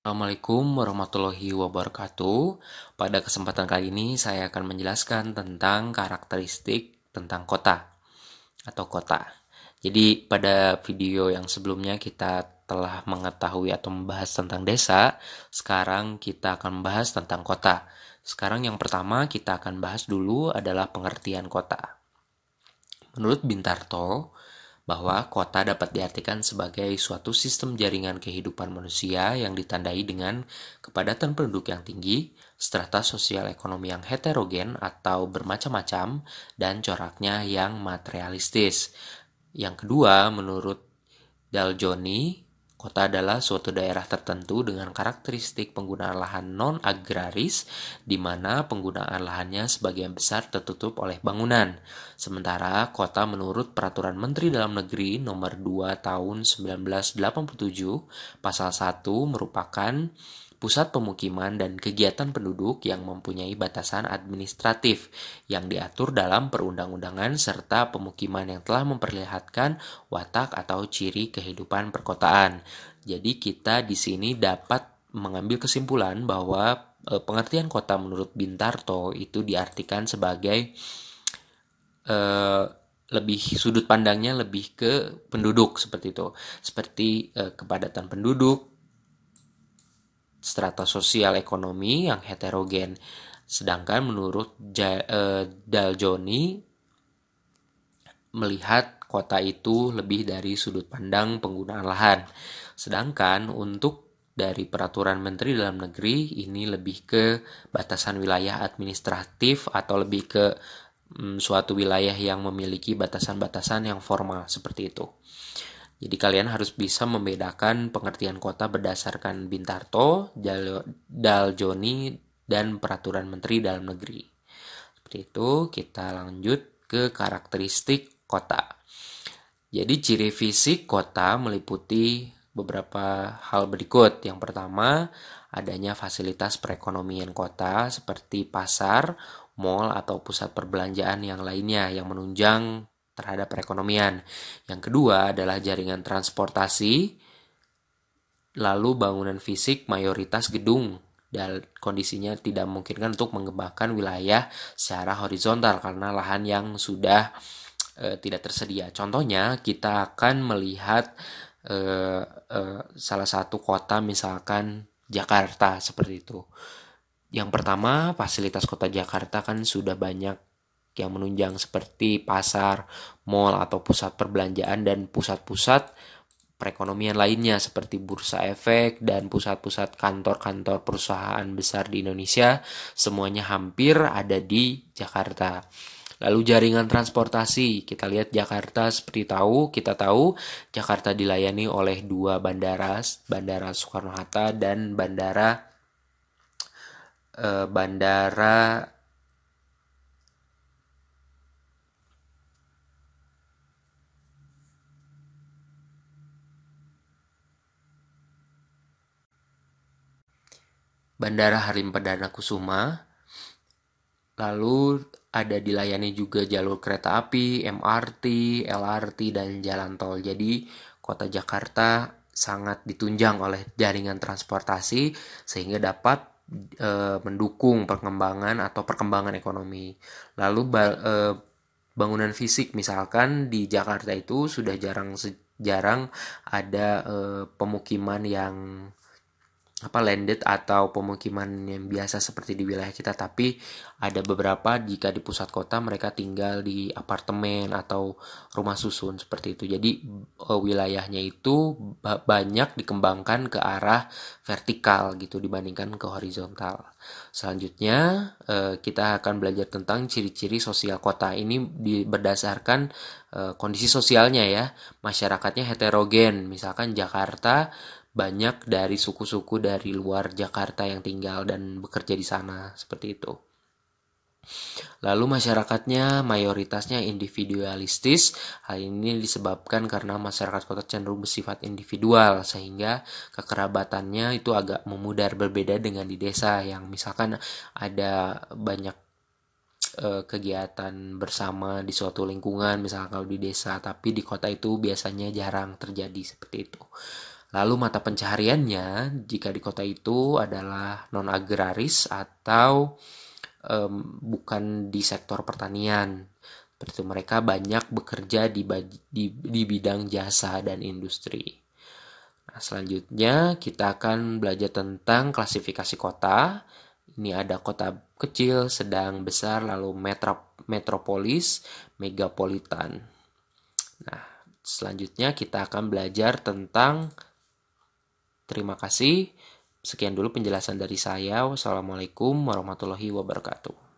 Assalamualaikum warahmatullahi wabarakatuh. Pada kesempatan kali ini saya akan menjelaskan tentang karakteristik tentang kota atau kota. Jadi pada video yang sebelumnya kita telah mengetahui atau membahas tentang desa, sekarang kita akan membahas tentang kota. Sekarang yang pertama kita akan bahas dulu adalah pengertian kota. Menurut Bintarto, bahwa kota dapat diartikan sebagai suatu sistem jaringan kehidupan manusia yang ditandai dengan kepadatan penduduk yang tinggi, strata sosial ekonomi yang heterogen atau bermacam-macam, dan coraknya yang materialistis. Yang kedua, menurut Daljoni, kota adalah suatu daerah tertentu dengan karakteristik penggunaan lahan non-agraris, di mana penggunaan lahannya sebagian besar tertutup oleh bangunan. Sementara kota menurut Peraturan Menteri Dalam Negeri Nomor 2 Tahun 1987, Pasal 1 merupakan pusat pemukiman dan kegiatan penduduk yang mempunyai batasan administratif yang diatur dalam perundang-undangan serta pemukiman yang telah memperlihatkan watak atau ciri kehidupan perkotaan. Jadi kita di sini dapat mengambil kesimpulan bahwa pengertian kota menurut Bintarto itu diartikan sebagai eh, lebih sudut pandangnya lebih ke penduduk seperti itu, seperti kepadatan penduduk, strata sosial ekonomi yang heterogen. Sedangkan menurut Daljoni melihat kota itu lebih dari sudut pandang penggunaan lahan. Sedangkan untuk dari Peraturan Menteri Dalam Negeri ini lebih ke batasan wilayah administratif atau lebih ke suatu wilayah yang memiliki batasan-batasan yang formal seperti itu. Jadi kalian harus bisa membedakan pengertian kota berdasarkan Bintarto, Daljoni, dan Peraturan Menteri Dalam Negeri. Seperti itu, kita lanjut ke karakteristik kota. Jadi ciri fisik kota meliputi beberapa hal berikut. Yang pertama, adanya fasilitas perekonomian kota seperti pasar, mal, atau pusat perbelanjaan yang lainnya yang menunjang terhadap perekonomian. Yang kedua adalah jaringan transportasi, lalu bangunan fisik mayoritas gedung dan kondisinya tidak memungkinkan untuk mengembangkan wilayah secara horizontal karena lahan yang sudah tidak tersedia. Contohnya kita akan melihat salah satu kota misalkan Jakarta seperti itu. Yang pertama, fasilitas kota Jakarta kan sudah banyak yang menunjang seperti pasar, mal atau pusat perbelanjaan dan pusat-pusat perekonomian lainnya seperti bursa efek dan pusat-pusat kantor-kantor perusahaan besar di Indonesia semuanya hampir ada di Jakarta. Lalu jaringan transportasi, kita lihat Jakarta seperti kita tahu Jakarta dilayani oleh dua bandara, Bandara Soekarno-Hatta dan Bandara Bandara Halim Perdana Kusuma. Lalu ada dilayani juga jalur kereta api, MRT, LRT, dan jalan tol. Jadi kota Jakarta sangat ditunjang oleh jaringan transportasi sehingga dapat mendukung perkembangan atau perkembangan ekonomi. Lalu bangunan fisik misalkan di Jakarta itu sudah jarang ada pemukiman yang landed atau pemukiman yang biasa seperti di wilayah kita, tapi ada beberapa jika di pusat kota mereka tinggal di apartemen atau rumah susun seperti itu. Jadi wilayahnya itu banyak dikembangkan ke arah vertikal gitu dibandingkan ke horizontal. Selanjutnya kita akan belajar tentang ciri-ciri sosial kota. Ini berdasarkan kondisi sosialnya ya. Masyarakatnya heterogen. Misalkan Jakarta banyak dari suku-suku dari luar Jakarta yang tinggal dan bekerja di sana seperti itu. Lalu masyarakatnya mayoritasnya individualistis. Hal ini disebabkan karena masyarakat kota cenderung bersifat individual sehingga kekerabatannya itu agak memudar, berbeda dengan di desa yang misalkan ada banyak kegiatan bersama di suatu lingkungan misalkan kalau di desa, tapi di kota itu biasanya jarang terjadi seperti itu. Lalu mata pencahariannya jika di kota itu adalah non-agraris atau bukan di sektor pertanian. Seperti itu, mereka banyak bekerja di bidang jasa dan industri. Nah, selanjutnya kita akan belajar tentang klasifikasi kota. Ini ada kota kecil, sedang, besar, lalu metropolis, megapolitan. Nah, selanjutnya kita akan belajar tentang terima kasih. Sekian dulu penjelasan dari saya. Wassalamualaikum warahmatullahi wabarakatuh.